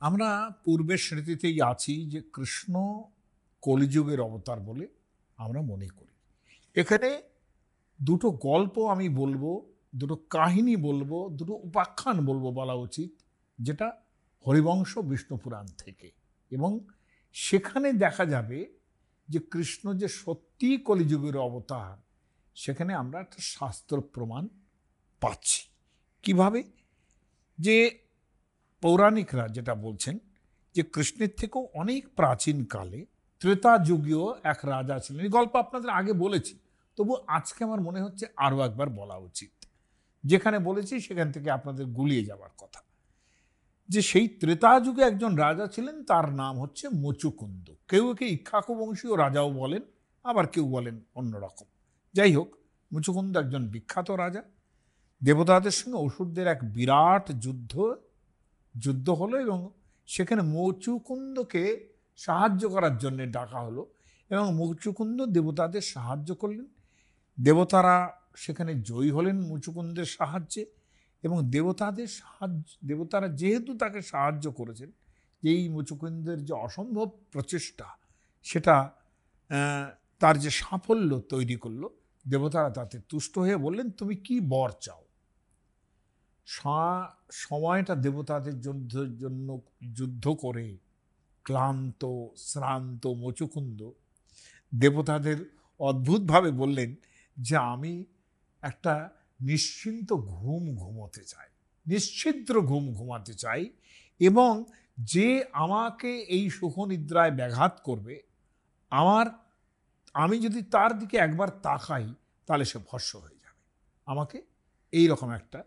আমরা পূর্বের স্মৃতিতেই আছি যে কৃষ্ণ কলিযুগের অবতার বলে আমরা মনে করি। এখানে দুটো গল্প আমি বলবো, দুটো কাহিনী বলবো, দুটো উপাখ্যান বলবো বলা উচিত, যেটা হরিবংশ বিষ্ণু পুরাণ থেকে। এবং সেখানে দেখা যাবে যে কৃষ্ণ যে সত্যি কলিযুগের অবতার, সেখানে আমরা একটা শাস্ত্র প্রমাণ পাচ্ছি। কিভাবে? যে পৌরাণিকরা যেটা বলছেন যে কৃষ্ণের থেকেও অনেক প্রাচীনকালে ত্রেতা যুগীয় এক রাজা ছিলেন। এই গল্প আপনাদের আগে বলেছি, তবু আজকে আমার মনে হচ্ছে আরও একবার বলা উচিত। যেখানে বলেছি সেখান থেকে আপনাদের গুলিয়ে যাওয়ার কথা। যে সেই ত্রেতা যুগে একজন রাজা ছিলেন, তার নাম হচ্ছে মুচুকুন্দ। কেউ একে ইক্ষ্বাকু বংশীয় রাজাও বলেন, আবার কেউ বলেন অন্যরকম। যাই হোক, মুচুকুন্দ একজন বিখ্যাত রাজা। দেবতাদের সঙ্গে অসুরদের এক বিরাট যুদ্ধ হলো এবং সেখানে মুচুকুন্দকে সাহায্য করার জন্য ডাকা হলো এবং মুচুকুন্দ দেবতাদের সাহায্য করলেন। দেবতারা সেখানে জয়ী হলেন মুচুকুন্দের সাহায্যে এবং দেবতারা যেহেতু তাকে সাহায্য করেছেন, এই মুচুকুন্দের যে অসম্ভব প্রচেষ্টা, সেটা তার যে সাফল্য তৈরি করলো, দেবতারা তাতে তুষ্ট হয়ে বললেন, তুমি কি বর চাও? সময়টা দেবতাদের জন্য যুদ্ধ করে ক্লান্ত শ্রান্ত মুচুকুন্দ দেবতাদের অদ্ভুতভাবে বললেন যে আমি একটা নিশ্চিন্ত ঘুম ঘুমোতে চাই, নিশ্ছিদ্র ঘুম ঘুমাতে চাই, এবং যে আমাকে এই সুখনিদ্রায় ব্যাঘাত করবে, আমি যদি তার দিকে একবার তাকাই তাহলে সে ভস্ম হয়ে যাবে। আমাকে এই রকম একটা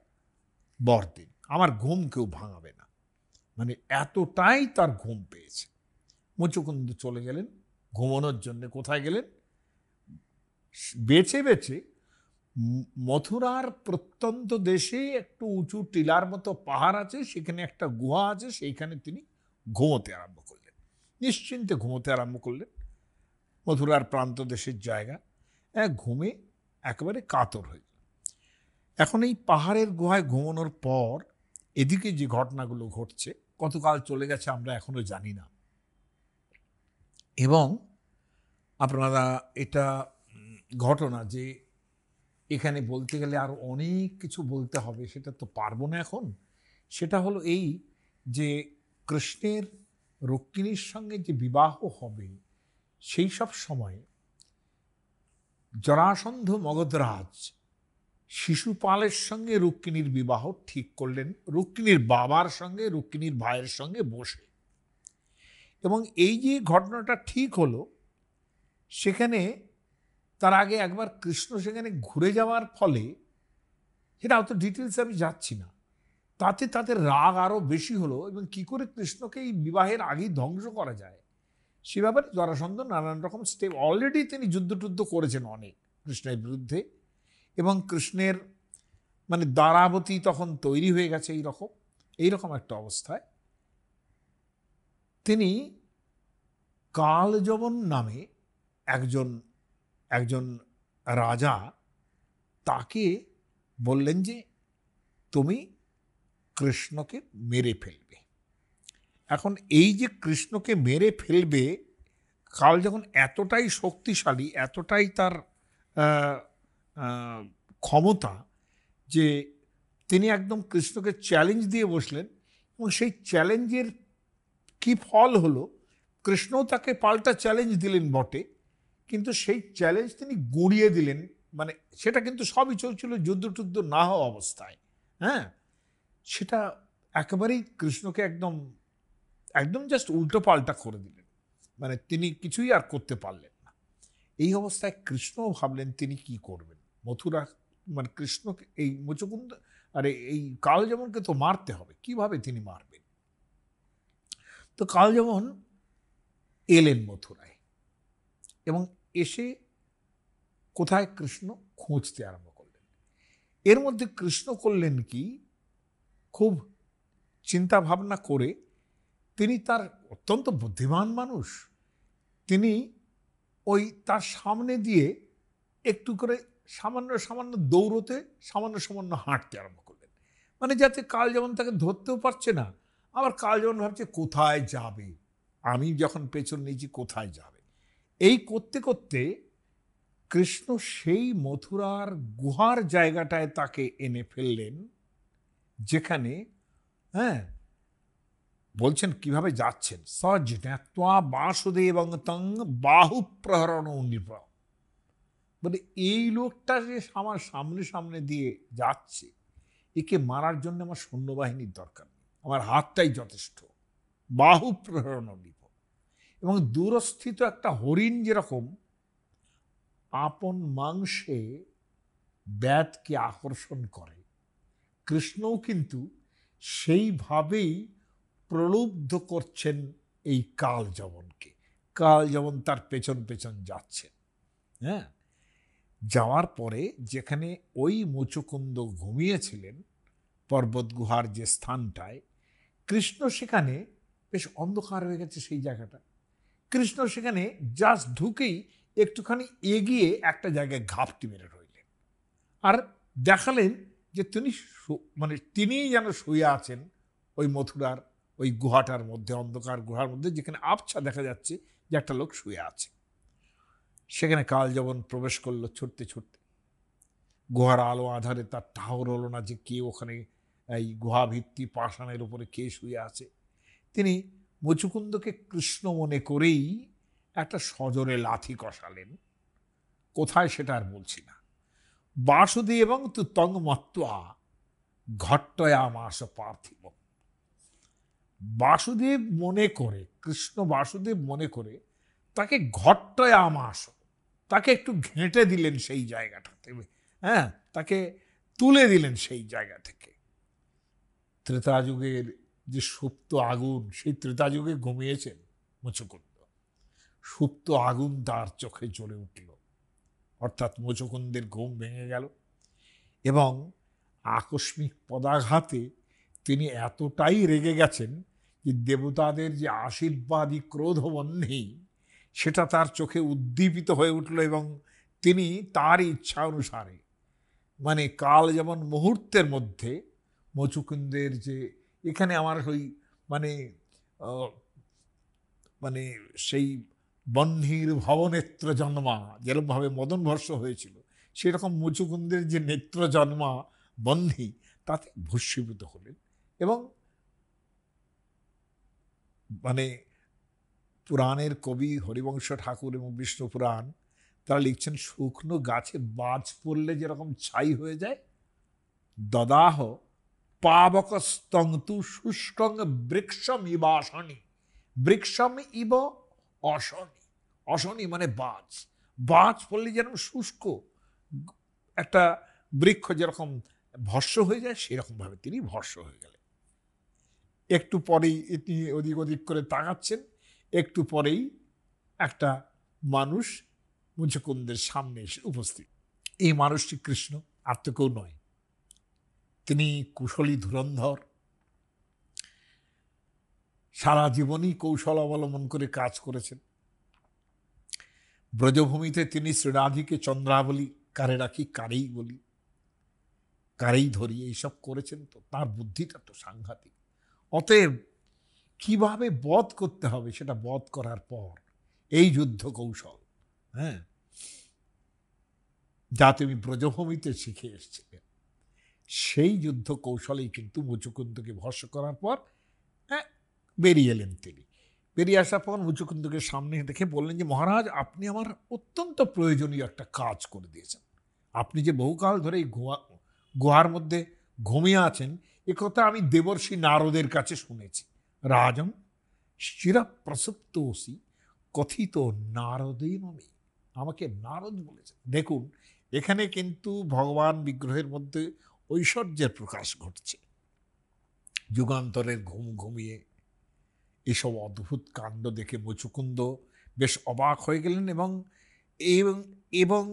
বর দিন, আমার ঘুম কেউ ভাঙাবে না। মানে এতটাই তার ঘুম পেয়েছে। মুচুকুন্দ চলে গেলেন ঘুমানোর জন্য। কোথায় গেলেন? বেছে বেছে মথুরার প্রত্যন্ত দেশে একটু উঁচু টিলার মতো পাহাড় আছে, সেখানে একটা গুহা আছে, সেইখানে তিনি ঘুমোতে আরম্ভ করলেন। নিশ্চিন্তে ঘুমোতে আরম্ভ করলেন। মথুরার প্রান্ত দেশের জায়গা, ঘুমে একেবারে কাতর হয়ে গেল। এখন এই পাহাড়ের গুহায় ঘুমানোর পর এদিকে যে ঘটনাগুলো ঘটছে, কতকাল চলে গেছে আমরা এখনো জানি না। এবং আপনারা এটা ঘটনা যে এখানে বলতে গেলে আর অনেক কিছু বলতে হবে, সেটা তো পারবো না এখন। সেটা হলো এই যে কৃষ্ণের রুক্মিণীর সঙ্গে যে বিবাহ হবে, সেই সব সময় জরাসন্ধ মগধরাজ শিশুপালের সঙ্গে রুক্মিণীর বিবাহ ঠিক করলেন, রুক্মিণীর বাবার সঙ্গে, রুক্মিণীর ভাইয়ের সঙ্গে বসে। এবং এই যে ঘটনাটা ঠিক হলো, সেখানে তার আগে একবার কৃষ্ণ সেখানে ঘুরে যাওয়ার ফলে, সেটা অত ডিটেলসে আমি যাচ্ছি না, তাতে তাদের রাগ আরও বেশি হলো এবং কি করে কৃষ্ণকে এই বিবাহের আগেই ধ্বংস করা যায় সে ব্যাপারে জরাসন্ধ নানান রকম স্টেপ, অলরেডি তিনি যুদ্ধ করেছেন অনেক কৃষ্ণের বিরুদ্ধে, এবং কৃষ্ণের মানে দ্বারাবতী তখন তৈরি হয়ে গেছে। এইরকম একটা অবস্থায় তিনি কালযবন নামে একজন রাজা, তাকে বললেন যে তুমি কৃষ্ণকে মেরে ফেলবে। এখন এই যে কৃষ্ণকে মেরে ফেলবে, কাল যখন এতটাই শক্তিশালী, এতটাই তার ক্ষমতা, যে তিনি একদম কৃষ্ণকে চ্যালেঞ্জ দিয়ে বসলেন। এবং সেই চ্যালেঞ্জের কি ফল হলো, কৃষ্ণও তাকে পাল্টা চ্যালেঞ্জ দিলেন বটে, কিন্তু সেই চ্যালেঞ্জ তিনি গুঁড়িয়ে দিলেন। মানে সেটা কিন্তু সবই চলছিল যুদ্ধ না হওয়া অবস্থায়। হ্যাঁ, সেটা একেবারেই কৃষ্ণকে একদম জাস্ট উল্টো পাল্টা করে দিলেন। মানে তিনি কিছুই আর করতে পারলেন না। এই অবস্থায় কৃষ্ণও ভাবলেন তিনি কি করবেন। মথুরা মানে কৃষ্ণকে, এই মুচুকুন্দ আরে এই কালযবনকে তো মারতে হবে, কিভাবে তিনি মারবেন? তো কালযবন এলেন মথুরায় এবং এসে কোথায় কৃষ্ণ খুঁজতে আরম্ভ করলেন। এর মধ্যে কৃষ্ণ করলেন কি, খুব চিন্তা ভাবনা করে তিনি, তার অত্যন্ত বুদ্ধিমান মানুষ, তিনি ওই তার সামনে দিয়ে একটু করে সামান্য দৌড়তে, সামান্য হাঁটতে আরম্ভ করলেন। মানে যাতে কাল যেমন তাকে ধরতেও পারছে না, আবার কাল যেমন ভাবছে কোথায় যাবে, আমি যখন পেছন নিয়েছি কোথায় যাবে। এই করতে করতে কৃষ্ণ সেই মথুরার গুহার জায়গাটায় তাকে এনে ফেললেন, যেখানে হ্যাঁ বলছেন কিভাবে যাচ্ছেন। সজ জ্ঞাত্বা বাসুদেবং তং বাহু প্রহরণ নৃপ, বলে এই লোকটা যে আমার সামনে সামনে দিয়ে যাচ্ছে, একে মারার জন্য আমার সৈন্যবাহিনীর দরকার নেই, আমার হাতটাই যথেষ্ট। বাহু প্রহরণ নৃপ। এবং দূরস্থিত একটা হরিণ যেরকম আপন মাংসে ব্যাধকে আকর্ষণ করে, কৃষ্ণও কিন্তু সেইভাবেই প্রলুব্ধ করছেন এই কাল যবনকে। কাল যবন তার পেছন পেছন যাচ্ছেন। হ্যাঁ, যাওয়ার পরে যেখানে ওই মুচুকুন্দ ঘুমিয়েছিলেন পর্বত গুহার যে স্থানটায়, কৃষ্ণ সেখানে, বেশ অন্ধকার হয়ে গেছে সেই জায়গাটা, কৃষ্ণ সেখানে জাস্ট ঢুকেই একটুখানি এগিয়ে একটা জায়গায় ঘাপটি মেরে রইলেন, আর দেখালেন যে তিনি মানে তিনিই যেন শুয়ে আছেন ওই মথুরার ওই গুহাটার মধ্যে, অন্ধকার গুহার মধ্যে, যেখানে আবছা দেখা যাচ্ছে যে একটা লোক শুয়ে আছে। সেখানে কাল যবন প্রবেশ করলো ছুটতে ছুটতে। গুহার আলো আধারে তার ঠাহর হলো না যে কে ওখানে এই গুহা ভিত্তি পাষাণের উপরে কে শুয়ে আছে। তিনি মুচুকুন্দকে কৃষ্ণ মনে করেই একটা সজোরে লাথি কষালেন। কোথায় সেটা আর বলছি না। বাসুদেবং তু তং মত্ত্বা ঘট্টয়ামাস পার্থিব। বাসুদেব মনে করে, কৃষ্ণ বাসুদেব মনে করে তাকে ঘট্টয়ামাস, তাকে একটু ঘেঁটে দিলেন সেই জায়গাটাতে, হ্যাঁ, তাকে তুলে দিলেন সেই জায়গা থেকে। ত্রেতাযুগের যে সুপ্ত আগুন, সেই ত্রেতাযুগে ঘুমিয়েছেন মুচুকুন্দ, সুপ্ত আগুন তার চোখে জ্বলে উঠল, অর্থাৎ মুচুকুন্দের ঘুম ভেঙে গেল। এবং আকস্মিক পদাঘাতে তিনি এতটাই রেগে গেছেন যে দেবতাদের যে আশীর্বাদী ক্রোধবহ্নি, সেটা তার চোখে উদ্দীপিত হয়ে উঠল। এবং তিনি তার ইচ্ছা অনুসারে, মানে কাল যেমন মুহূর্তের মধ্যে মুচুকুন্দের যে এখানে আমার ওই মানে মানে সেই বহ্নির ভবনেত্র জন্মা যেরকমভাবে মদনভর্ষ হয়েছিল, সেরকম মুচুকুন্দের যে নেত্র জন্মা বহ্নি, তাতে ভস্মীভূত হলেন। এবং মানে পুরাণের কবি হরিবংশ ঠাকুর এবং বিষ্ণু পুরাণ তারা লিখছেন, শুকনো গাছে বাজ পড়লে যেরকম ছাই হয়ে যায়, দদাহ পাবকস্তন্তু শুষ্কং বৃক্ষম ইবাসনি, বৃক্ষম ইব অশনি, অশনি মানে বাজ, বাজ পড়লে যেরকম শুষ্ক একটা বৃক্ষ যেরকম ভস্ম হয়ে যায়, সেরকমভাবে তিনি ভস্ম হয়ে গেলেন। একটু পরেই এটি ওদিক ওদিক করে তাকাচ্ছেন, একটু পরেই একটা মানুষ মুচুকুন্দের সামনে এসে উপস্থিত। এই মানুষটি কৃষ্ণ, আর তো কেউ নয়। তিনি কুশলী ধুরন্ধর, সারা জীবনই কৌশল অবলম্বন করে কাজ করেছেন। ব্রজভূমিতে তিনি শ্রীরাধিকে চন্দ্রাবলী, কারে রাখি কারেই বলি, কারেই ধরি, এইসব করেছেন। তো তার বুদ্ধিটা তো সাংঘাতিক। অতএব কিভাবে বধ করতে হবে সেটা বধ করার পর এই যুদ্ধ কৌশল, হ্যাঁ, যা তুমি ব্রজভূমিতে শিখে এসেছিলেন, সেই যুদ্ধ কৌশলেই কিন্তু মুচুকুন্দকে ভস্ম করার পর বেরিয়ে এলেন তিনি। বেরিয়ে আসার পর মুচুকুন্দকে সামনে দেখে বললেন যে মহারাজ, আপনি আমার অত্যন্ত প্রয়োজনীয় একটা কাজ করে দিয়েছেন। আপনি যে বহুকাল ধরে এই গুহার মধ্যে ঘুমিয়ে আছেন, একথা আমি দেবর্ষি নারদের কাছে শুনেছি। রাজম চিরপ্রসুপ্তোসি কথিত নারদেন মে, আমাকে নারদ বলেছেন। দেখুন, এখানে কিন্তু ভগবান বিগ্রহের মধ্যে ঐশ্বর্যের প্রকাশ ঘটছে। যুগান্তরের ঘুম ঘুমিয়ে এসব অদ্ভুত কাণ্ড দেখে মুচুকুন্দ বেশ অবাক হয়ে গেলেন এবং এবং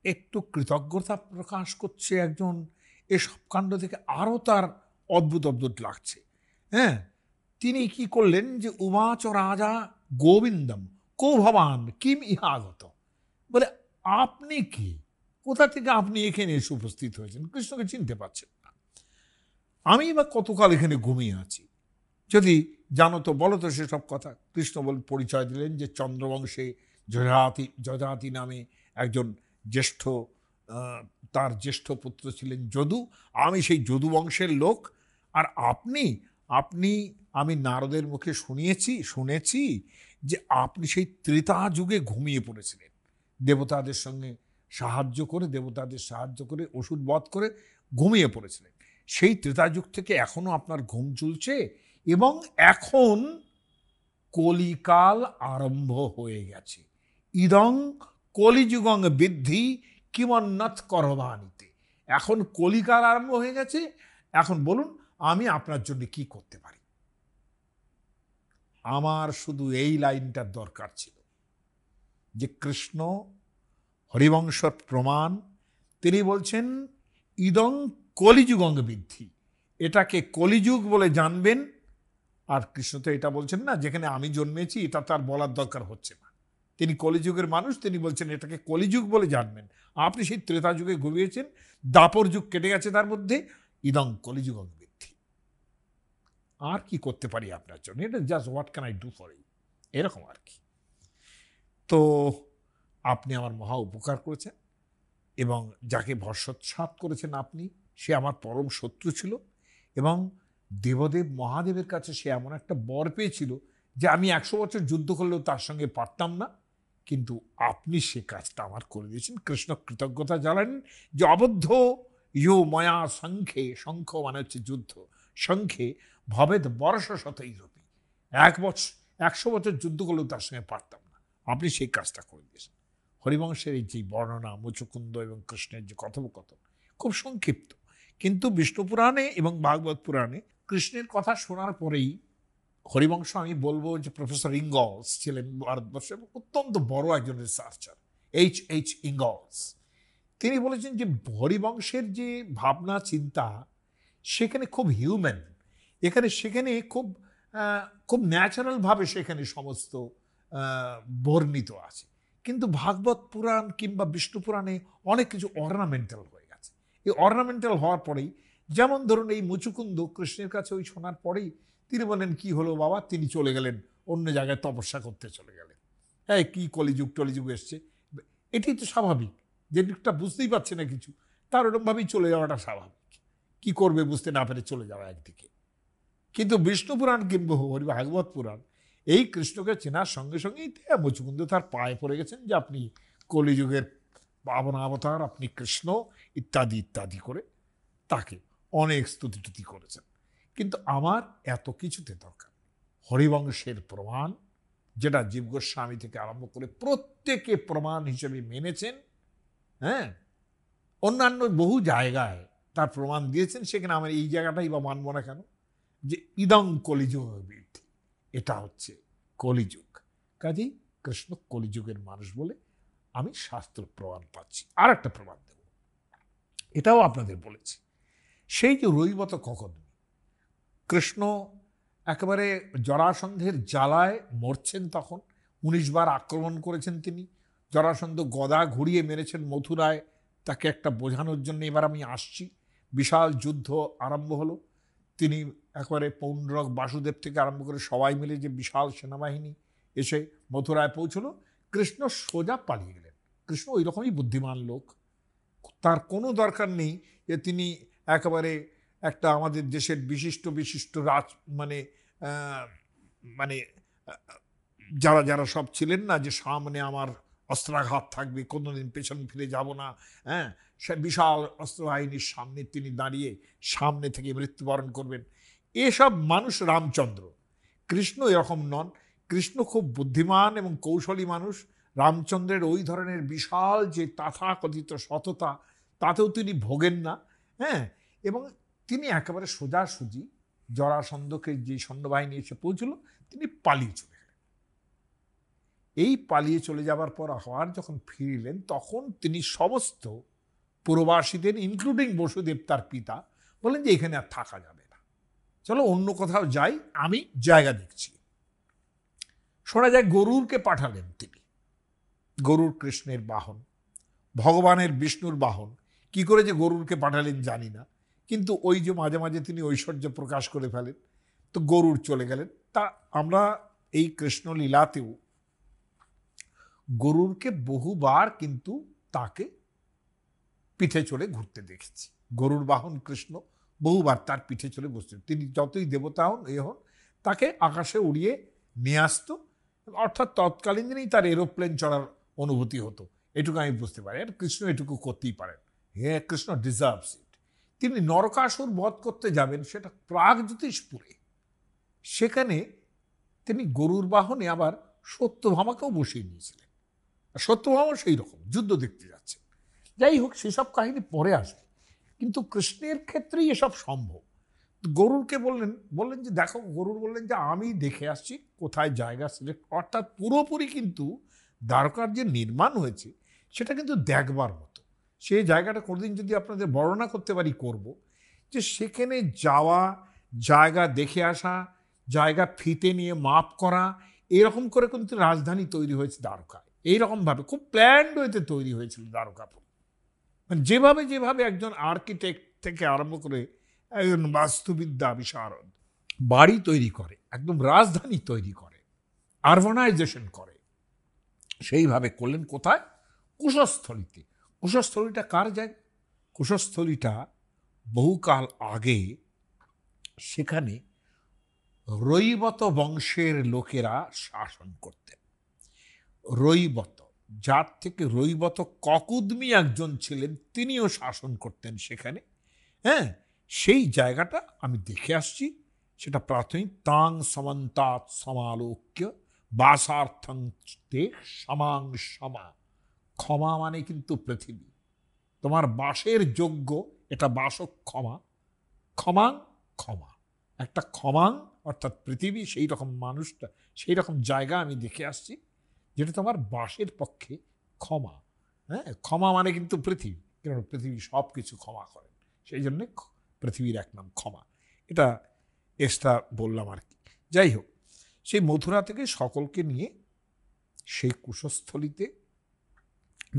একটু কৃতজ্ঞতা প্রকাশ করছে একজন, এসব কাণ্ড দেখে আরও তার অদ্ভুত অদ্ভুত লাগছে। হ্যাঁ, তিনি কি করলেন যে উবাচ রাজা গোবিন্দম কো ভবান কিম ইহাগত, বলে আপনি কি, কোথা থেকে আপনি এখানে এসে উপস্থিত হয়েছেন? কৃষ্ণকে চিনতে পারছেন না। আমি বা কতকাল এখানে ঘুমিয়ে আছি, যদি জানো তো বলো তো সেসব কথা। কৃষ্ণ পরিচয় দিলেন যে চন্দ্রবংশে যজাতি নামে একজন জ্যেষ্ঠ, তার জ্যেষ্ঠ পুত্র ছিলেন যদু। আমি সেই যদু বংশের লোক। আর আপনি আপনি আমি নারদের মুখে শুনেছি যে আপনি সেই ত্রেতা যুগে ঘুমিয়ে পড়েছিলেন, দেবতাদের সাহায্য করে অসুর বধ করে ঘুমিয়ে পড়েছিলেন। সেই ত্রেতা যুগ থেকে এখনো আপনার ঘুম চলছে এবং এখন কলিকাল আরম্ভ হয়ে গেছে। ইদং কলিযুগং বৃদ্ধি কিমন্নত করবানিতে। এখন কলিকাল আরম্ভ হয়ে গেছে। এখন বলুন আমি আপনার জন্য কি করতে পারি? আমার শুধু এই লাইনটার দরকার ছিল যে কৃষ্ণ হরিবংশর প্রমাণ, তিনি বলছেন ইদং কলিযুগং বৃদ্ধি, এটাকে কলিযুগ বলে জানবেন। আর কৃষ্ণ তো এটা বলছেন না যেখানে আমি জন্মেছি, এটা তার বলার দরকার হচ্ছে না, তিনি কলিযুগের মানুষ, তিনি বলছেন এটাকে কলিযুগ বলে জানবেন। আপনি সেই ত্রেতা যুগে ঘুমিয়েছেন, দাপর যুগ কেটে গেছে, তার মধ্যে ইদং কলিযুগং বৃদ্ধি। আর কি করতে পারি আপনার জন্য? এটা just what can I do for you, এরকম আর কি। তো আপনি আমার মহা উপকার করেছেন এবং যাকে ভস্মোচ্ছাদ করেছেন আপনি, সে আমার পরম শত্রু ছিল এবং দেবদেব মহাদেবের কাছে সে এমন একটা বর পেয়েছিল যে আমি 100 বছর যুদ্ধ করলেও তার সঙ্গে পারতাম না, কিন্তু আপনি সে কাজটা আমার করে দিয়েছেন। কৃষ্ণ কৃতজ্ঞতা জানালেন যে অবদ্ধ ইয়ো ময়া শঙ্খে, শঙ্খ মানে হচ্ছে যুদ্ধ, শঙ্খে ভবেদ বর্ষ শতই রূপী, 100 বছর যুদ্ধ করলেও তার সঙ্গে পারতাম না, আপনি সেই কাজটা করে দিয়েছেন। হরিবংশের এই যে বর্ণনা, মুচুকুন্দ এবং কৃষ্ণের যে কথোপকথন খুব সংক্ষিপ্ত, কিন্তু বিষ্ণু পুরাণে এবং ভাগবত পুরাণে কৃষ্ণের কথা শোনার পরেই হরিবংশ, আমি বলবো যে প্রফেসর ইঙ্গলস ছিলেন ভারতবর্ষের অত্যন্ত বড় একজন রিসার্চার, এইচ ইঙ্গলস। তিনি বলেছেন যে হরিবংশের যে ভাবনা চিন্তা সেখানে খুব হিউম্যান, সেখানে খুব ন্যাচারালভাবে সেখানে সমস্ত বর্ণিত আছে। কিন্তু ভাগবত পুরাণ কিংবা বিষ্ণু পুরাণে অনেক কিছু অর্নামেন্টাল হয়ে গেছে। এই অর্নামেন্টাল হওয়ার পরেই, যেমন ধরুন এই মুচুকুন্দ কৃষ্ণের কাছে ওই শোনার পরেই তিনি বলেন কি হলো বাবা, তিনি চলে গেলেন অন্য জায়গায় তপস্যা করতে চলে গেলেন। হ্যাঁ, কি টলিযুগ এসছে, এটি তো স্বাভাবিক, যে দিকটা বুঝতেই পারছে না কিছু, তার ওরকমভাবেই চলে যাওয়াটা স্বাভাবিক। কি করবে বুঝতে না পেরে চলে যাওয়া একদিকে। কিন্তু বিষ্ণু পুরাণ কিংবা ভাগবত পুরাণ এই কৃষ্ণকে চেনার সঙ্গে সঙ্গেই মুচুকুন্দ তার পায়ে পড়ে গেছেন যে আপনি কলিযুগের পাবন অবতার, আপনি কৃষ্ণ, ইত্যাদি ইত্যাদি করে তাকে অনেক স্তুতি করেছেন। কিন্তু আমার এত কিছুতে দরকার হরিবংশের প্রমাণ, যেটা জীব গোস্বামী থেকে আরম্ভ করে প্রত্যেকে প্রমাণ হিসেবে মেনেছেন। হ্যাঁ, অন্যান্য বহু জায়গায় তার প্রমাণ দিয়েছেন, সেখানে আমার এই জায়গাটাই বা মানব না কেন? যে ইদং কলিযুগ বৃদ্ধি, এটা হচ্ছে কলিযুগ, কাজেই কৃষ্ণ কলিযুগের মানুষ বলে আমি শাস্ত্র প্রমাণ পাচ্ছি। আর একটা প্রমাণ দেব, এটাও আপনাদের বলেছি, সেই যে রৈবত ককদমি, কৃষ্ণ একেবারে জরাসন্ধের জ্বালায় মরছেন, তখন 19 বার আক্রমণ করেছেন তিনি, জরাসন্ধ গদা ঘুরিয়ে মেরেছেন মথুরায়, তাকে একটা বোঝানোর জন্য এবার আমি আসছি। বিশাল যুদ্ধ আরম্ভ হলো, তিনি একেবারে পৌণ্ড্রক বাসুদেব থেকে আরম্ভ করে সবাই মিলে যে বিশাল সেনাবাহিনী এসে মথুরায় পৌঁছলো, কৃষ্ণ সোজা পালিয়ে গেলেন। কৃষ্ণ ওই রকমই বুদ্ধিমান লোক, তার কোনো দরকার নেই যে তিনি একেবারে একটা আমাদের দেশের বিশিষ্ট রাজ মানে মানে যারা যারা সব ছিলেন না, যে সামনে আমার অস্ত্রাঘাত থাকবে, কোনোদিন পেছন ফিরে যাব না, হ্যাঁ, সে বিশাল অস্ত্রবাহিনীর সামনে তিনি দাঁড়িয়ে সামনে থেকে মৃত্যুবরণ করবেন, এসব মানুষ রামচন্দ্র। কৃষ্ণ এরকম নন, কৃষ্ণ খুব বুদ্ধিমান এবং কৌশলী মানুষ। রামচন্দ্রের ওই ধরনের বিশাল যে তথাকথিত সততা, তাতেও তিনি ভোগেন না। হ্যাঁ, এবং তিনি একেবারে সোজাসুজি জরাসন্ধকে যে সৈন্যবাহিনী এসে পৌঁছল, তিনি পালিয়ে চলে গেলেন। এই পালিয়ে চলে যাবার পর আবার যখন ফিরলেন, তখন তিনি সমস্ত পুরবাসীদের ইনক্লুডিং বসুদেব তার পিতা বলেন যে এখানে আর থাকা যাবে না, চলো অন্য কোথাও যাই, আমি জায়গা দেখছি। শোনা যায় গরুরকে পাঠালেন তিনি, গরুর কৃষ্ণের বাহন, ভগবানের বিষ্ণুর বাহন। কি করে যে গরুরকে পাঠালেন জানি না, কিন্তু ওই যে মাঝে মাঝে তিনি ঐশ্বর্য প্রকাশ করে ফেলেন, তো গরুড় চলে গেলেন। তা আমরা এই কৃষ্ণলীলাতেও গরুড়কে বহুবার কিন্তু তাকে পিঠে চড়ে ঘুরতে দেখেছি। গরুড় বাহন কৃষ্ণ বহুবার তার পিঠে চড়ে বসতেন। তিনি যতই দেবতা হন হন তাকে আকাশে উড়িয়ে নিয়ে আসতো, অর্থাৎ তৎকালীন দিনেই তার এরোপ্লেন চড়ার অনুভূতি হতো। এটুকু আমি বুঝতে পারি, আর কৃষ্ণ এটুকু করতেই পারেন। হ্যাঁ, কৃষ্ণ ডিজার্ভস ইট। তিনি নরকাসুর বধ করতে যাবেন, সেটা প্রাগজ্যোতিষপুরে। সেখানে তিনি গরুর বাহনে আবার সত্যভামাকেও বসিয়ে নিয়েছিলেন। সত্যভামা সেই রকম যুদ্ধ দেখতে যাচ্ছে। যাই হোক, সেসব কাহিনী পরে আসবে, কিন্তু কৃষ্ণের ক্ষেত্রেই এসব সম্ভব। গরুরকে বললেন যে দেখো, গরুর বললেন যে আমি দেখে আসছি কোথায় জায়গা সিলেক্ট, অর্থাৎ পুরোপুরি কিন্তু দ্বারকার যে নির্মাণ হয়েছে সেটা কিন্তু দেখবার মতো। সেই জায়গাটা কোনোদিন যদি আপনাদের বর্ণনা করতে পারি করব, যে সেখানে যাওয়া, জায়গা দেখে আসা, জায়গা ফিতে নিয়ে মাপ করা, এরকম করে কিন্তু রাজধানী তৈরি হয়েছে দ্বারকায়। এইরকমভাবে খুব প্ল্যান্ড ওয়েতে তৈরি হয়েছিল দ্বারকাপুর। মানে যেভাবে যেভাবে একজন আর্কিটেক্ট থেকে আরম্ভ করে একজন বাস্তুবিদ্যা বিশারদ বাড়ি তৈরি করে, একদম রাজধানী তৈরি করে, আরবানাইজেশন করে, সেইভাবে করলেন কোথায়? কুশস্থলীতে। কুশস্থলীটা কার জায়গা? কুশস্থলীটা বহুকাল আগে সেখানে রৈবত বংশের লোকেরা শাসন করতেন। রৈবত, যার থেকে রৈবত ককুদমি একজন ছিলেন, তিনিও শাসন করতেন সেখানে। হ্যাঁ, সেই জায়গাটা আমি দেখে আসছি। সেটা প্রাথমিক তাং সমন্তাৎ সমালোক্য বাসার্থং তে সমাং সমা। ক্ষমা মানে কিন্তু পৃথিবী, তোমার বাসের যোগ্য, এটা বাসক ক্ষমা, ক্ষমাং ক্ষমা, একটা ক্ষমাং অর্থাৎ পৃথিবী, সেই রকম মানুষটা, সেই রকম জায়গা আমি দেখে আসছি যেটা তোমার বাসের পক্ষে ক্ষমা। হ্যাঁ, ক্ষমা মানে কিন্তু পৃথিবী, কারণ পৃথিবী সব কিছু ক্ষমা করেন, সেই জন্যে পৃথিবীর এক নাম ক্ষমা। এটা এক্সট্রা বললাম আর কি। যাই হোক, সেই মথুরা থেকে সকলকে নিয়ে সেই কুশস্থলীতে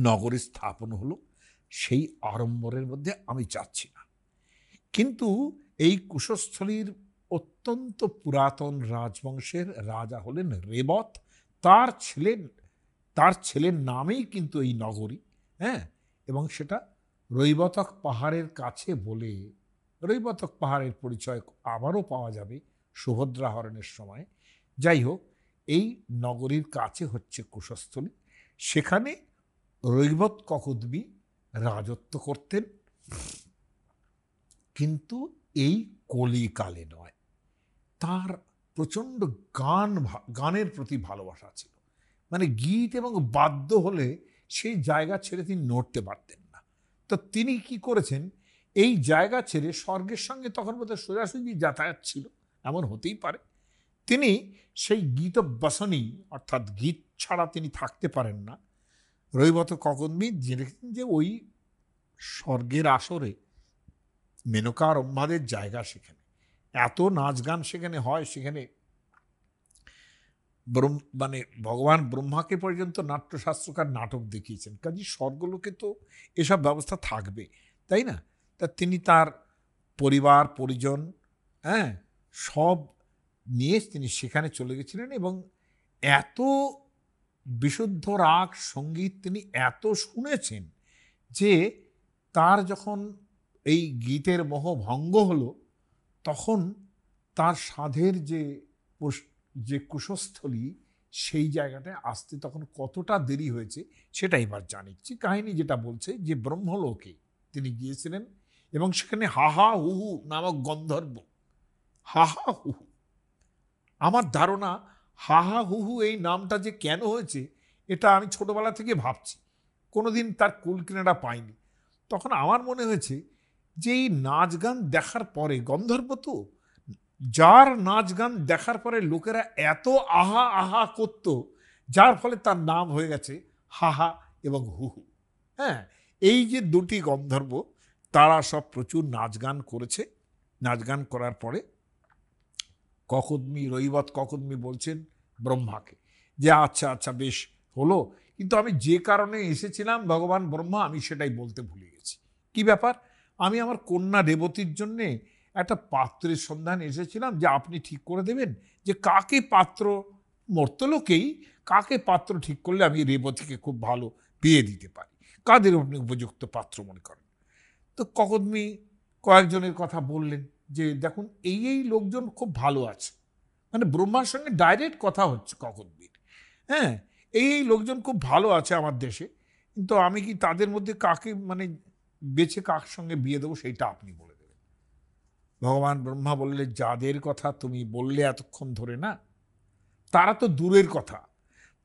নগরী স্থাপন হলো। সেই আড়ম্বরের মধ্যে আমি যাচ্ছি না, কিন্তু এই কুশস্থলীর অত্যন্ত পুরাতন রাজবংশের রাজা হলেন রেবত। তার ছেলের নামেই কিন্তু এই নগরী। হ্যাঁ, এবং সেটা রৈবতক পাহাড়ের কাছে বলে, রৈবতক পাহাড়ের পরিচয় আবারও পাওয়া যাবে সুভদ্রা হরণের সময়। যাই হোক, এই নগরীর কাছে হচ্ছে কুশস্থলী। সেখানে রৈবত ককুদমি রাজত্ব করতেন, কিন্তু এই কলিকালে নয়। তার প্রচণ্ড গানের প্রতি ভালোবাসা ছিল। মানে গীত এবং বাদ্য হলে সেই জায়গা ছেড়ে তিনি নড়তে পারতেন না। তো তিনি কি করেছেন, এই জায়গা ছেড়ে, স্বর্গের সঙ্গে তখন বোধহয় সোজাসুজি যাতায়াত ছিল, এমন হতেই পারে, তিনি সেই গীত বাসনী অর্থাৎ গীত ছাড়া তিনি থাকতে পারেন না। রৈবত ককুদমি জেনেছেন যে ওই স্বর্গের আসরে মেনকা আর ব্রহ্মাদের জায়গা, সেখানে এত নাচ গান সেখানে হয়, সেখানে মানে ভগবান ব্রহ্মাকে পর্যন্ত নাট্যশাস্ত্রকার নাটক দেখিয়েছেন। কাজে স্বর্গলোকে তো এসব ব্যবস্থা থাকবে, তাই না? তা তিনি তার পরিবার পরিজন, হ্যাঁ, সব নিয়ে তিনি সেখানে চলে গেছিলেন। এবং এত বিশুদ্ধ রাগ সঙ্গীত তিনি এত শুনেছেন যে তার যখন এই গীতের মোহ ভঙ্গ হলো, তখন তার সাধের যে কুশস্থলী, সেই জায়গাটায় আসতে তখন কতটা দেরি হয়েছে সেটা এবার জানিচ্ছি। কাহিনী যেটা বলছে যে ব্রহ্মলোকে তিনি গিয়েছিলেন এবং সেখানে হাহা হুহু নামক গন্ধর্ব, হাহা হুহু, আমার ধারণা হাহা হুহু এই নামটা যে কেন হয়েছে এটা আমি ছোটবেলা থেকে ভাবছি, কোনোদিন তার কুল কিনারা পাইনি। তখন আমার মনে হয়েছে যে এই নাচ গান দেখার পরে, গন্ধর্ব তো, যার নাচ গান দেখার পরে লোকেরা এত আহা আহা করত, যার ফলে তার নাম হয়ে গেছে হাহা এবং হুহু। হ্যাঁ, এই যে দুটি গন্ধর্ব, তারা সব প্রচুর নাচ গান করেছে। নাচ গান করার পরে ককুদমি, রৈবত ককুদমি বলছেন ব্রহ্মাকে যে আচ্ছা আচ্ছা বেশ হলো, কিন্তু আমি যে কারণে এসেছিলাম ভগবান ব্রহ্মা, আমি সেটাই বলতে ভুলে গেছি। কি ব্যাপার? আমি আমার কন্যা রেবতীর জন্যে একটা পাত্রের সন্ধান এসেছিলাম, যে আপনি ঠিক করে দেবেন যে কাকে পাত্র, মর্তলোকেই কাকে পাত্র ঠিক করলে আমি রেবতীকে খুব ভালো বিয়ে দিতে পারি, কাদের আপনি উপযুক্ত পাত্র মনে করেন। তো ককদমি কয়েকজনের কথা বললেন যে দেখুন এই এই লোকজন খুব ভালো আছে, মানে ব্রহ্মার সঙ্গে ডাইরেক্ট কথা হচ্ছে ককদমির। হ্যাঁ, এই লোকজন খুব ভালো আছে আমার দেশে, কিন্তু আমি কি তাদের মধ্যে কাকে মানে বেছে কার সঙ্গে বিয়ে দেবো সেইটা আপনি বলে দেবেন। ভগবান ব্রহ্মা বললে, যাদের কথা তুমি বললে এতক্ষণ ধরে না, তারা তো দূরের কথা,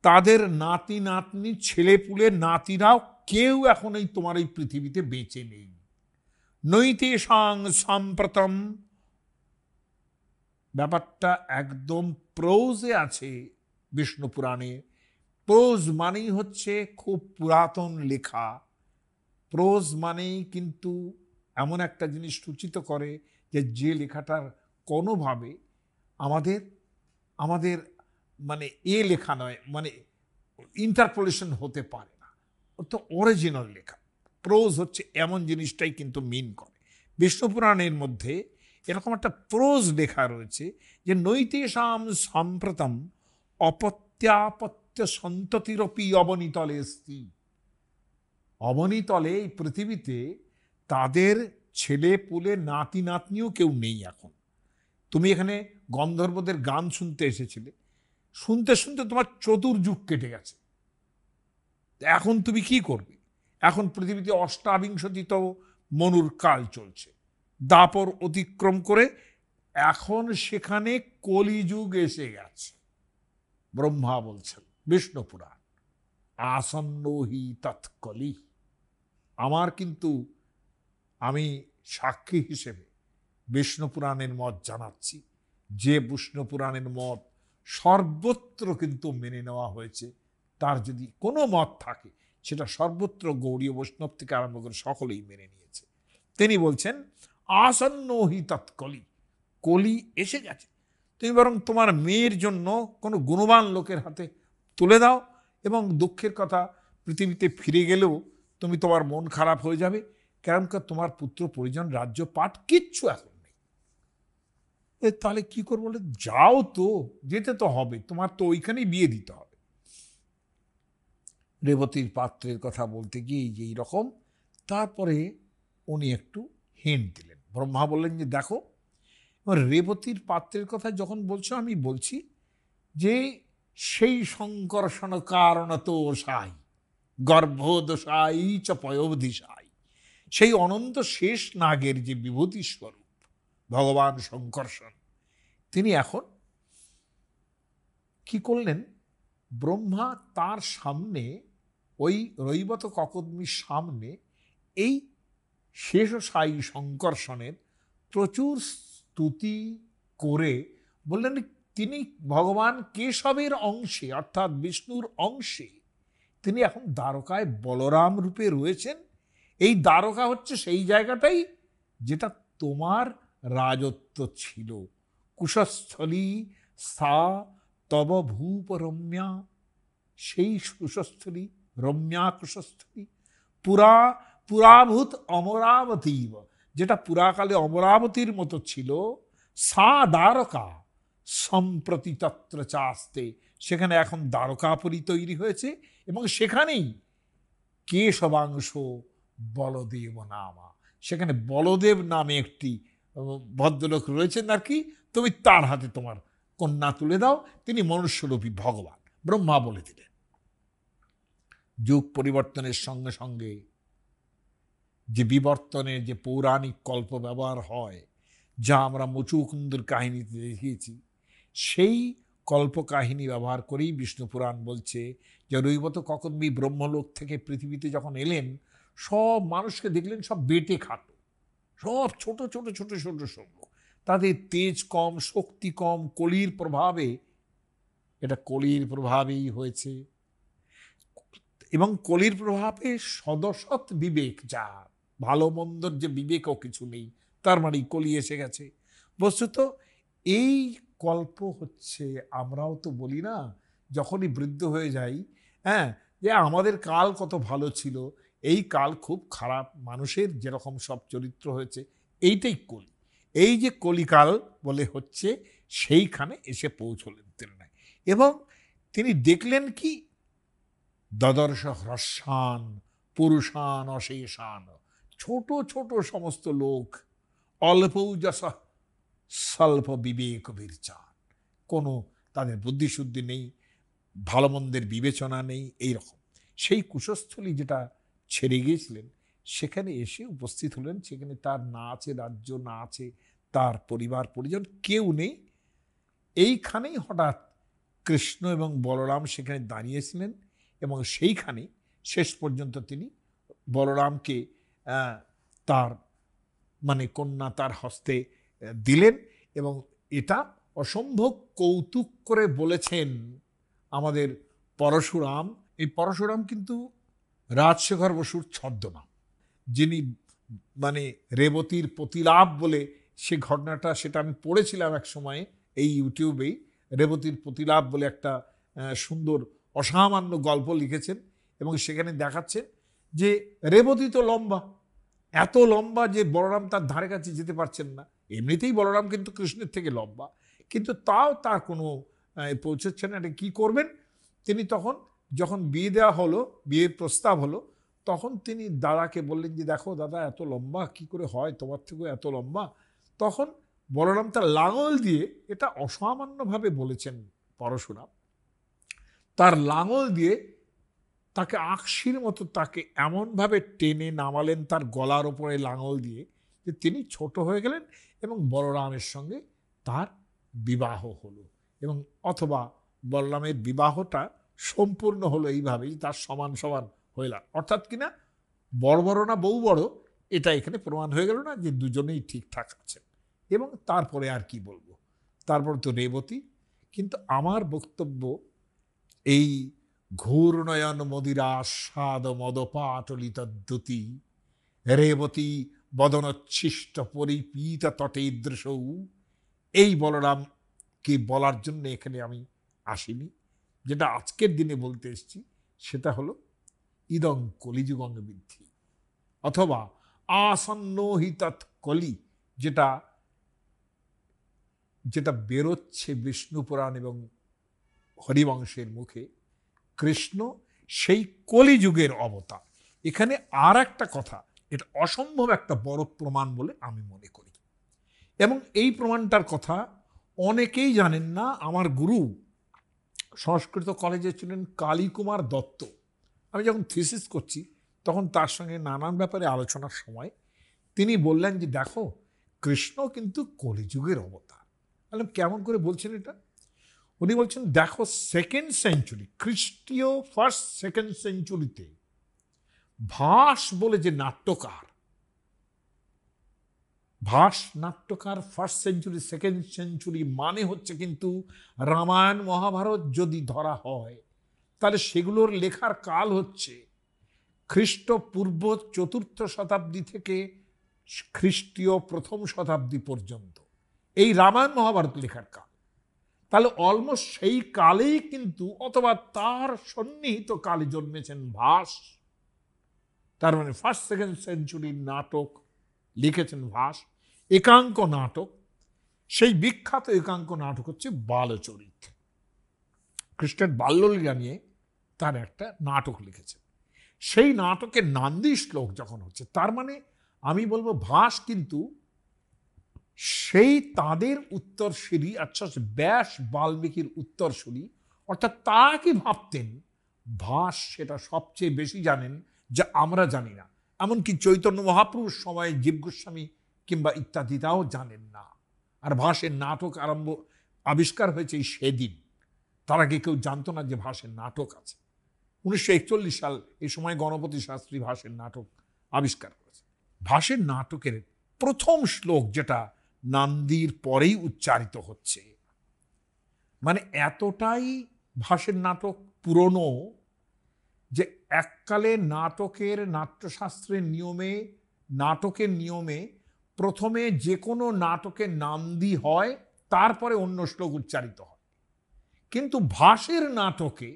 তাদের নাতি নাতনি ছেলে পুলে নাতিরাও কেউ এখন এই তোমার এই পৃথিবীতে বেঁচে নেই। নৈতেষাং সাম্প্রতম, ব্যাপারটা একদম প্রোজে আছে বিষ্ণু পুরাণে। প্রোজ মানেই হচ্ছে খুব পুরাতন লেখা। প্রোজ মানেই কিন্তু এমন একটা জিনিস সূচিত করে যে লেখাটার কোনোভাবে আমাদের আমাদের মানে লেখা নয়, মানে ইন্টারপোলেশন হতে পারে না, তো অরিজিনাল লেখা। প্রোজ হচ্ছে এমন জিনিসটাই কিন্তু মিন করে। বিষ্ণু পুরাণের মধ্যে এরকম একটা প্রোজ লেখা রয়েছে যে নৈতেষাম সাম্প্রতম অপত্যাপত্য সন্ততিরপি অবনীতলে স্তি। অবনীতলে এই পৃথিবীতে তাদের ছেলে পুলে নাতি নাতনিও কেউ নেই এখন। তুমি এখানে গন্ধর্বদের গান শুনতে এসেছিলে, শুনতে শুনতে তোমার চতুর্যুগ কেটে গেছে। এখন তুমি কি করবে? এখন পৃথিবীতে অষ্টাবিংশতিতম মনুর কাল চলছে, দাপর অতিক্রম করে এখন সেখানে কলিযুগ এসে গেছে। ব্রহ্মা বলছেন বিষ্ণু পুরাণ, আসন্ন হি তৎকলি। আমার কিন্তু আমি সাক্ষী হিসেবে বিষ্ণু পুরাণের মত জানাচ্ছি, যে বিষ্ণু পুরাণের মত সর্বত্র কিন্তু মেনে নেওয়া হয়েছে। তার যদি কোনো মত থাকে সেটা সর্বত্র গৌড়ীয় বৈষ্ণব থেকে আরম্ভ করে সকলেই মেনে নিয়েছে। তিনি বলছেন আসন্ন হি তৎকলি, কলি এসে গেছে। তুমি বরং তোমার মেয়ের জন্য কোনো গুণবান লোকের হাতে তুলে দাও, এবং দুঃখের কথা, পৃথিবীতে ফিরে গেলেও তুমি তোমার মন খারাপ হয়ে যাবে, কারণ তোমার পুত্র পরিজন রাজ্য পাঠ কিচ্ছু এখন নেই। তাহলে কি করবো? বলে যাও তো, যেতে তো হবে, তোমার তো ওইখানেই বিয়ে দিতে হবে। রেবতীর পাত্রের কথা বলতে গিয়ে যে এইরকম, তারপরে উনি একটু হিন্ট দিলেন। ব্রহ্মা বললেন যে দেখো, রেবতীর পাত্রের কথা যখন বলছো, আমি বলছি যে সেই সংকর্ষণ কারণত সাই গর্ভদোষাই চ পয়োধিসাই, সেই অনন্ত শেষ নাগের যে বিভূতি স্বরূপ ভগবান সংকর্ষণ, তিনি এখন কি করলেন? ব্রহ্মা তার সামনে, ওই রৈবত ককদমির সামনে এই শেষসায়ী সংকর্ষণের প্রচুর স্তুতি করে বললেন তিনি ভগবান কেশবের অংশে, অর্থাৎ বিষ্ণুর অংশে তিনি এখন দ্বারকায় বলরাম রূপে রয়েছেন। এই দ্বারকা হচ্ছে সেই জায়গাটাই যেটা তোমার রাজত্ব ছিল। কুশস্থলী সা তব ভূপ রম্যা, সেই কুশস্থলী, রম্যা কুশস্থলী, পুরাভূত অমরাবতীব, যেটা পুরাকালে অমরাবতীর মতো ছিল, সা দ্বারকা সম্প্রতি তত্র চাস্তে, সেখানে এখন দ্বারকাপুরী তৈরি হয়েছে, এবং সেখানেই কেশবাংশ বলদেব নামা, সেখানে বলদেব নামে একটি ভদ্রলোক রয়েছেন আর কি, তুমি তার হাতে তোমার কন্যা তুলে দাও, তিনি মনুষ্যরূপী ভগবান। ব্রহ্মা বলে দিলেন। যুগ পরিবর্তনের সঙ্গে সঙ্গে যে বিবর্তনের যে পৌরাণিক কল্প ব্যবহার হয়, যা আমরা মুচুকুন্দুর কাহিনীতে দেখিয়েছি, সেই কল্পকাহিনী ব্যবহার করেই বিষ্ণু পুরাণ বলছে যে রৈবত ককদমি ব্রহ্মলোক থেকে পৃথিবীতে যখন এলেন, সব মানুষকে দেখলেন সব বেটে খাটো, সব ছোট ছোট ছোট ছোট ছোট, তাদের তেজ কম, শক্তি কম, কলির প্রভাবে, এটা কলির প্রভাবেই হয়েছে। এবং কলির প্রভাবে সদসৎ বিবেক, যা ভালো মন্দর যে বিবেকও কিছু নেই, তার মানে কলি এসে গেছে। বস্তুত এই কল্প হচ্ছে, আমরাও তো বলি না যখনই বৃদ্ধ হয়ে যাই, হ্যাঁ, যে আমাদের কাল কত ভালো ছিল, এই কাল খুব খারাপ, মানুষের যেরকম সব চরিত্র হয়েছে, এইটাই কলি। এই যে কলিকাল বলে হচ্ছে, সেইখানে এসে পৌঁছলেন তিলনায়। এবং তিনি দেখলেন কি, দদর্শ হ্রস্বান পুরুষান অশেষান, ছোট ছোট সমস্ত লোক, অল্প যশ স্বল্প বিবেক বিরচান, কোনো তাদের বুদ্ধিশুদ্ধি নেই, ভালো মন্দের বিবেচনা নেই, এইরকম। সেই কুশস্থলী যেটা ছেড়ে গিয়েছিলেন, সেখানে এসে উপস্থিত হলেন। সেখানে তার না আছে রাজ্য, না আছে তার পরিবার পরিজন, কেউ নেই। এইখানেই হঠাৎ কৃষ্ণ এবং বলরাম সেখানে দাঁড়িয়েছিলেন, এবং সেইখানে শেষ পর্যন্ত তিনি বলরামকে তার মানে কন্যা তার হস্তে দিলেন। এবং এটা অসম্ভব কৌতুক করে বলেছেন আমাদের পরশুরাম। এই পরশুরাম কিন্তু রাজশেখর বসুর ছদ্মনাম, যিনি মানে রেবতীর প্রতিলাভ বলে সে ঘটনাটা, সেটা আমি পড়েছিলাম এক সময়ে এই ইউটিউবেই। রেবতীর প্রতিলাভ বলে একটা সুন্দর অসামান্য গল্প লিখেছেন, এবং সেখানে দেখাচ্ছেন যে রেবতী তো লম্বা, এত লম্বা যে বলরাম তার ধারে কাছে যেতে পারছেন না। এমনিতেই বলরাম কিন্তু কৃষ্ণের থেকে লম্বা, কিন্তু তাও তার কোনো পৌঁছচ্ছে না। এটা কী করবেন তিনি? তখন যখন বিয়ে দেওয়া হলো, বিয়ের প্রস্তাব হলো, তখন তিনি দাদাকে বললেন যে দেখো দাদা, এত লম্বা কি করে হয়, তোমার থেকেও এত লম্বা। তখন বলরাম তার লাঙল দিয়ে, এটা অসামান্যভাবে বলেছেন পরশুরাম, তার লাঙল দিয়ে তাকে আকশির মতো তাকে এমনভাবে টেনে নামালেন তার গলার ওপরে লাঙল দিয়ে, যে তিনি ছোট হয়ে গেলেন এবং বলরামের সঙ্গে তার বিবাহ হলো। এবং অথবা বলরামের বিবাহটা সম্পূর্ণ হলো এইভাবেই, তার সমান সমান হইলাম। অর্থাৎ কিনা বড় বড় না বউ বড়, এটা এখানে প্রমাণ হয়ে গেল না যে দুজনেই ঠিকঠাক আছেন। এবং তারপরে আর কি বলবো, তারপর তো রেবতী। কিন্তু আমার বক্তব্য এই ঘূর্ণয়ন মদিরাস্বাদ মদপাটলিত দ্যুতি রেবতী বদনচ্ছিষ্ট পরিপীত তটেদৃশৌ, এই বলরামকে বলার জন্য এখানে আমি আসিনি। যেটা আজকের দিনে বলতে এসেছি সেটা হলো ইদং কলিযুগং বৃদ্ধি, অথবা আসন্নহিতৎ কলি, যেটা যেটা বেরোচ্ছে বিষ্ণু পুরাণ এবং হরিবংশের মুখে। কৃষ্ণ সেই কলিযুগের অবতার। এখানে আর একটা কথা, এটা অসম্ভব একটা বড় প্রমাণ বলে আমি মনে করি, এবং এই প্রমাণটার কথা অনেকেই জানেন না। আমার গুরু সংস্কৃত কলেজে ছিলেন কালীকুমার দত্ত। আমি যখন থিসিস করছি তখন তার সঙ্গে নানান ব্যাপারে আলোচনার সময় তিনি বললেন যে দেখো, কৃষ্ণ কিন্তু কলিযুগের অবতার। বললাম কেমন করে বলছেন এটা? উনি বলছেন দেখো, সেকেন্ড সেঞ্চুরি, খ্রিস্টীয় ফার্স্ট সেকেন্ড সেঞ্চুরিতে ভাস বলে যে নাট্যকার, ভাস নাট্যকার ফার্স্ট সেঞ্চুরি সেকেন্ড সেঞ্চুরি মানে হচ্ছে কিন্তু রামায়ণ মহাভারত যদি ধরা হয়, তাহলে সেগুলোর লেখার কাল হচ্ছে খ্রিস্টপূর্ব 4র্থ শতাব্দী থেকে খ্রিস্টীয় 1ম শতাব্দী পর্যন্ত এই রামায়ণ মহাভারত লেখার কাল। তাহলে অলমোস্ট সেই কালেই কিন্তু, অথবা তার সন্নিহিত কালে জন্মেছেন ভাস। তার মানে ফার্স্ট সেকেন্ড সেঞ্চুরির নাটক লিখেছেন ভাস, একাঙ্ক নাটক। সেই বিখ্যাত একাঙ্ক নাটক হচ্ছে বালচরিত, কৃষ্ণের বাল্যলীলা নিয়ে তার একটা নাটক লিখেছেন। সেই নাটকের নান্দি শ্লোক যখন হচ্ছে, তার মানে আমি বলবো ভাস কিন্তু সেই তাদের উত্তরসূরি, আচ্ছা ব্যাস বাল্মীকির উত্তরসূরি। অর্থাৎ তারা কি ভাবতেন, ভাস সেটা সবচেয়ে বেশি জানেন যা আমরা জানি না। এমনকি চৈতন্য মহাপুরুষ সময়ে জীব গোস্বামী কিংবা ইত্যাদিটাও জানেন না। আর ভাসের নাটক আবিষ্কার হয়েছে সেদিন, তার আগে কেউ জানতো না যে ভাসের নাটক আছে। 1941 সাল, এই সময় গণপতি শাস্ত্রী ভাসের নাটক আবিষ্কার করেছে। ভাসের নাটকের প্রথম শ্লোক যেটা নান্দির পরেই উচ্চারিত হচ্ছে, মানে এতটাই ভাসের নাটক পুরনো যে এককালে নাট্যশাস্ত্রের নিয়মে, নাটকের নিয়মে প্রথমে যে কোনো নাটকের নান্দি হয়, তারপরে অন্য শ্লোক উচ্চারিত হয়। কিন্তু ভাসের নাটকে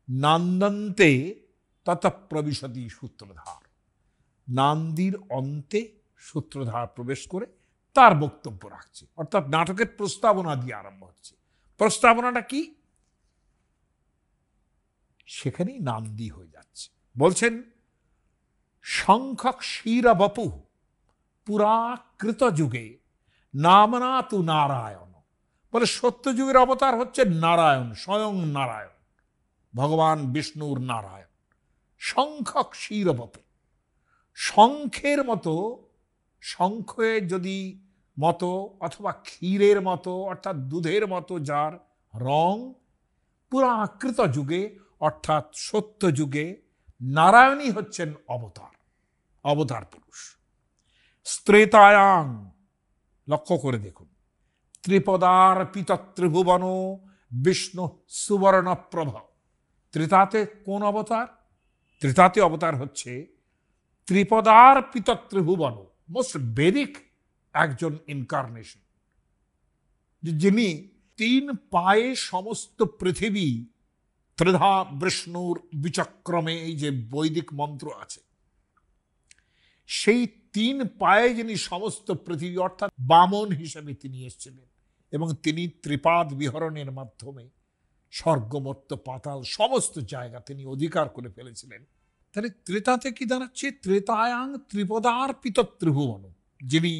নান্দান্তে তত প্রবিশতি সূত্রধার, নান্দির অন্তে সূত্রধার প্রবেশ করে তার বক্তব্য রাখছে, অর্থাৎ নাটকের প্রস্তাবনা দিয়ে আরম্ভ হচ্ছে। প্রস্তাবনাটা কি? সেখানেই নান্দি হয়ে যাচ্ছে। বলছেন, সংখ্যক শিরবপু পুরাকৃত যুগে নামনা তু নারায়ণ। বলে সত্যযুগের অবতার হচ্ছে নারায়ণ, স্বয়ং নারায়ণ, ভগবান বিষ্ণুর নারায়ণ। সংখ্যক শিরবপু, শঙ্খের মতো, শঙ্খের যদি মতো অথবা ক্ষীরের মতো অর্থাৎ দুধের মতো যার রং, পুরাকৃত যুগে অর্থাৎ সত্য যুগে নারায়ণই হচ্ছেন অবতার, অবতার পুরুষ। স্ত্রেতায়াং, লক্ষ্য করে দেখুন, ত্রিপদার পিতত্রিভুবন বিষ্ণু সুবর্ণপ্রভ। ত্রিতাতে কোন অবতার? ত্রিতাতে অবতার হচ্ছে ত্রিপদার পিতত্রিভুবন, মোস্ট বেদিক একজন ইনকারনেশন, যিনি 3 পায়ে সমস্ত পৃথিবী, ত্রিধা বিষ্ণুর বিচক্রমে, এই যে বৈদিক মন্ত্র আছে, সেই 3 পায়ে যিনি সমস্ত পৃথিবী, অর্থাৎ বামন হিসেবে তিনি এসেছিলেন, এবং তিনি ত্রিপাদ বিহরণের মাধ্যমে স্বর্গমর্ত্য পাতাল সমস্ত জায়গা তিনি অধিকার করে ফেলেছিলেন। তাহলে ত্রেতাতে কি দাঁড়াচ্ছে? ত্রেতায়াং ত্রিপদার পিতত্রিভুবন, যিনি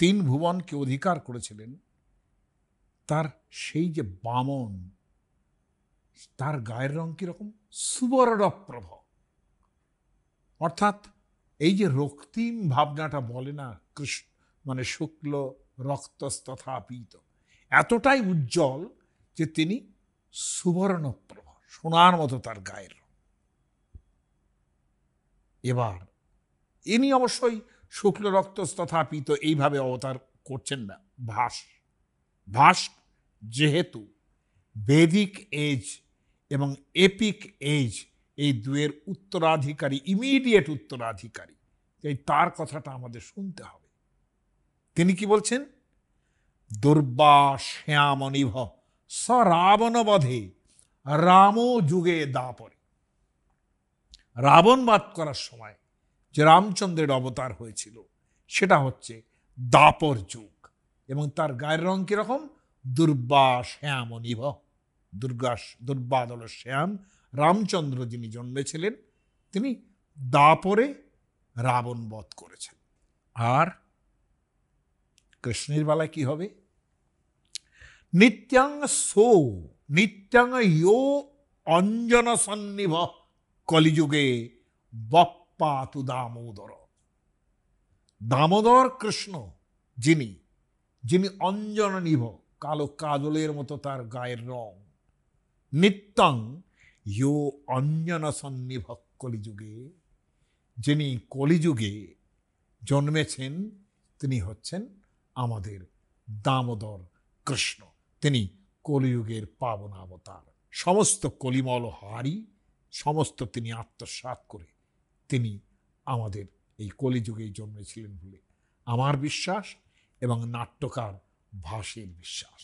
3 ভুবনকে অধিকার করেছিলেন, তার সেই যে বামন, তার গায়ের রং কিরকম? সুবর্ণপ্রভ। অর্থাৎ এই যে রক্তিম ভাবনাটা বলে না, কৃষ্ণ মানে শুক্ল রক্তস্তথা পীত, এতটাই উজ্জ্বল যে তিনি সুবর্ণপ্রভ, সোনার মতো তার গায়ের রং। এবার ইনি অবশ্যই শুক্ল রক্তস্তথা পীত এইভাবে অবতার করছেন না। ভাস যেহেতু বেদিক এজ এবং এপিক এজ এই দুয়ের উত্তরাধিকারী, ইমিডিয়েট উত্তরাধিকারী, এই তার কথাটা আমাদের শুনতে হবে। তিনি কি বলছেন? দুর্বা শ্যামনিভ স রাবণ বধে রাম যুগে দাপরে। রাবণ বধ করার সময় যে রামচন্দ্রের অবতার হয়েছিল সেটা হচ্ছে দাপর যুগ, এবং তার গায়ের রং কিরকম? দুর্বা শ্যামনিভ, দুর্বাদল শ্যাম। রামচন্দ্র যিনি জন্মেছিলেন তিনি দাপরে রাবণ বধ করেছেন। আর কৃষ্ণের বেলায় কি হবে? নিত্যাং সো নিত্যাং ইয়ো অঞ্জন সন্নিভ কলিযুগে বপ্পাতু দামোদর। দামোদর কৃষ্ণ যিনি, যিনি অঞ্জননিভ, কালো কাজলের মতো তার গায়ের রং। নিত্যং ইয়ো অঞ্জন সন্নিভ কলিযুগে, যিনি কলিযুগে জন্মেছেন, তিনি হচ্ছেন আমাদের দামোদর কৃষ্ণ। তিনি কলিযুগের পাবন অবতার। সমস্ত কলিমল হারি, সমস্ত তিনি আত্মসাৎ করে তিনি আমাদের এই কলিযুগেই জন্মেছিলেন বলে আমার বিশ্বাস এবং নাট্যকার ভাসের বিশ্বাস।